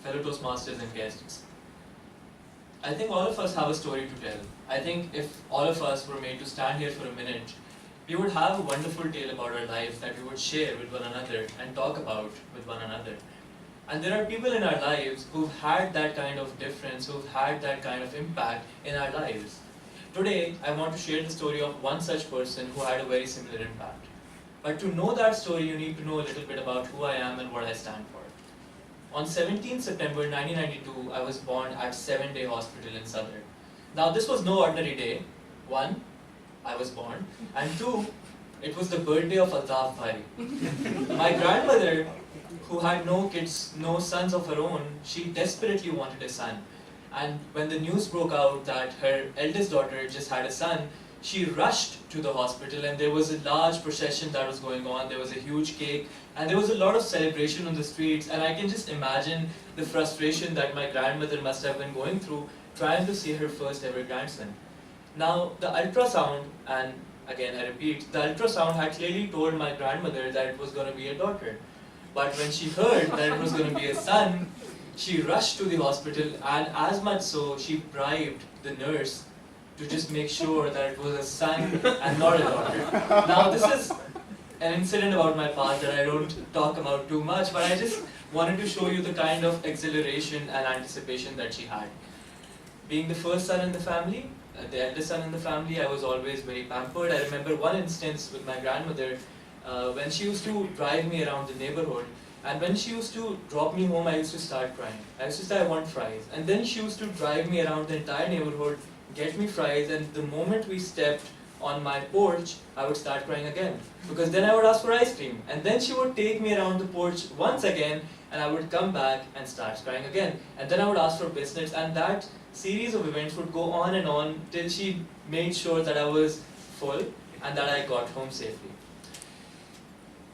fellow Toastmasters and guests. I think all of us have a story to tell. I think if all of us were made to stand here for a minute, we would have a wonderful tale about our lives that we would share with one another and talk about with one another. And there are people in our lives who've had that kind of difference, who've had that kind of impact in our lives. Today, I want to share the story of one such person who had a very similar impact. But to know that story, you need to know a little bit about who I am and what I stand for. On 17 September 1992, I was born at 7-Day Hospital in Southern. Now, this was no ordinary day. One, I was born, and two, it was the birthday of Altaf Bhai. My grandmother, who had no kids, no sons of her own, she desperately wanted a son. And when the news broke out that her eldest daughter just had a son, she rushed to the hospital, and there was a large procession that was going on. There was a huge cake, and there was a lot of celebration on the streets, and I can just imagine the frustration that my grandmother must have been going through trying to see her first ever grandson. Now, the ultrasound, and again I repeat, the ultrasound had clearly told my grandmother that it was going to be a daughter. But when she heard that it was going to be a son, she rushed to the hospital, and as much so, she bribed the nurse to just make sure that it was a son and not a daughter. Now, this is an incident about my past that I don't talk about too much, but I just wanted to show you the kind of exhilaration and anticipation that she had. Being the first son in the family, the eldest son in the family, I was always very pampered. I remember one instance with my grandmother when she used to drive me around the neighborhood, and when she used to drop me home, I used to start crying. I used to say, I want fries. And then she used to drive me around the entire neighborhood, get me fries, and the moment we stepped on my porch, I would start crying again. Because then I would ask for ice cream. And then she would take me around the porch once again, and I would come back and start crying again. And then I would ask for biscuits, and that series of events would go on and on till she made sure that I was full and that I got home safely.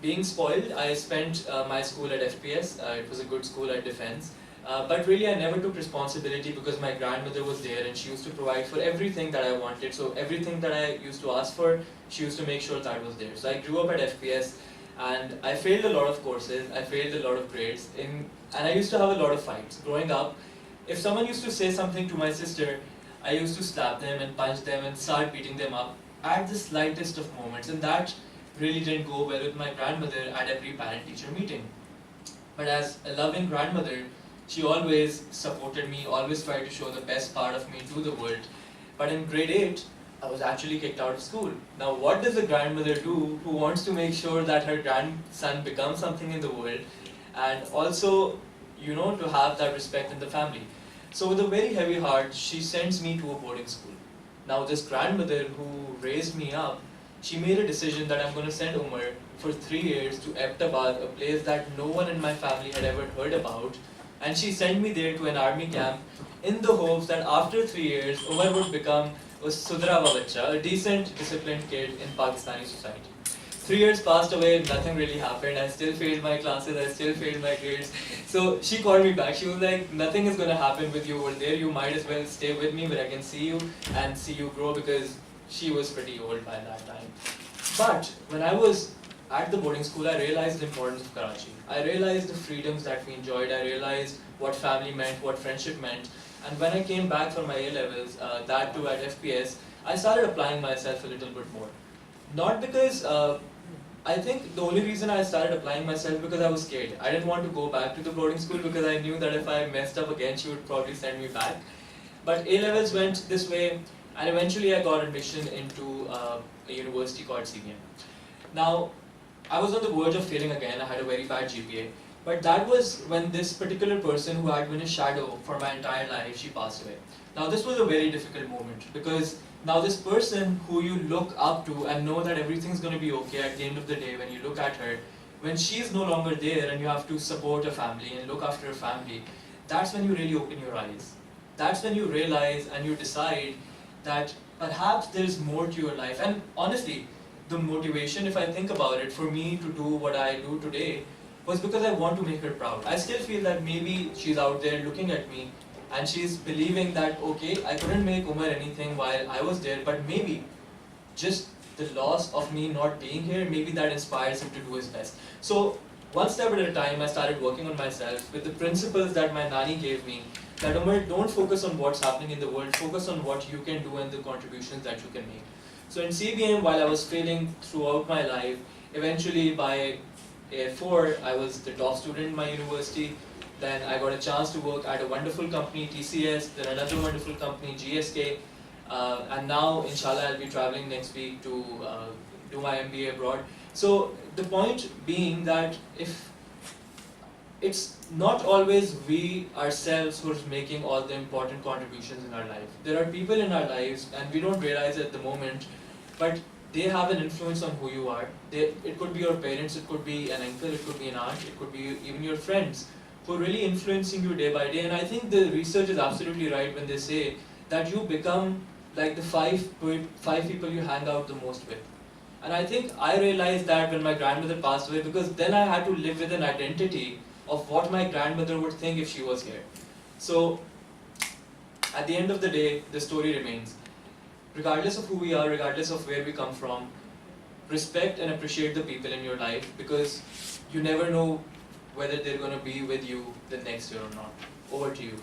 Being spoiled, I spent my school at FPS. It was a good school at Defense. But really I never took responsibility because my grandmother was there and she used to provide for everything that I wanted. So everything that I used to ask for, she used to make sure that was there. So I grew up at FPS and I failed a lot of courses, I failed a lot of grades, and I used to have a lot of fights. Growing up, if someone used to say something to my sister, I used to slap them and punch them and start beating them up at the slightest of moments, and that really didn't go well with my grandmother at every parent-teacher meeting. But as a loving grandmother, she always supported me, always tried to show the best part of me to the world. But in grade 8, I was actually kicked out of school. Now what does a grandmother do who wants to make sure that her grandson becomes something in the world, and also, you know, to have that respect in the family? So with a very heavy heart, she sends me to a boarding school. Now this grandmother who raised me up, she made a decision that I'm going to send Umer for 3 years to Abbottabad, a place that no one in my family had ever heard about. And she sent me there to an army camp in the hopes that after 3 years, Umer would become a Sudra Bacha, a decent, disciplined kid in Pakistani society. 3 years passed away, nothing really happened. I still failed my classes, I still failed my grades. So she called me back. She was like, nothing is going to happen with you over there. You might as well stay with me where I can see you and see you grow, because she was pretty old by that time. But when I was at the boarding school, I realized the importance of Karachi. I realized the freedoms that we enjoyed. I realized what family meant, what friendship meant. And when I came back for my A-levels, that too at FPS, I started applying myself a little bit more. Not because, I think the only reason I started applying myself because I was scared. I didn't want to go back to the boarding school because I knew that if I messed up again, she would probably send me back. But A-levels went this way, and eventually I got admission into a university called CBM. Now, I was on the verge of failing again. I had a very bad GPA. But that was when this particular person who had been a shadow for my entire life, she passed away. Now this was a very difficult moment, because now this person who you look up to and know that everything's going to be okay at the end of the day when you look at her, when she's no longer there and you have to support a family and look after a family, that's when you really open your eyes. That's when you realize and you decide that perhaps there's more to your life. And honestly, the motivation, if I think about it, for me to do what I do today was because I want to make her proud. I still feel that maybe she's out there looking at me and she's believing that, okay, I couldn't make Umer anything while I was there, but maybe just the loss of me not being here, maybe that inspires him to do his best. So one step at a time, I started working on myself with the principles that my nani gave me. That Umer, don't focus on what's happening in the world, focus on what you can do and the contributions that you can make. So in CBM, while I was failing throughout my life, eventually by year 4, I was the top student in my university. Then I got a chance to work at a wonderful company, TCS, then another wonderful company, GSK, and now, inshallah, I'll be traveling next week to do my MBA abroad. So the point being that if it's not always we ourselves who's making all the important contributions in our life. There are people in our lives, and we don't realize it at the moment, but they have an influence on who you are. It could be your parents, it could be an uncle, it could be an aunt, it could be even your friends who are really influencing you day by day. And I think the research is absolutely right when they say that you become like the five people you hang out the most with. And I think I realized that when my grandmother passed away, because then I had to live with an identity of what my grandmother would think if she was here. So at the end of the day, the story remains. Regardless of who we are, regardless of where we come from, respect and appreciate the people in your life, because you never know whether they're going to be with you the next year or not. Over to you.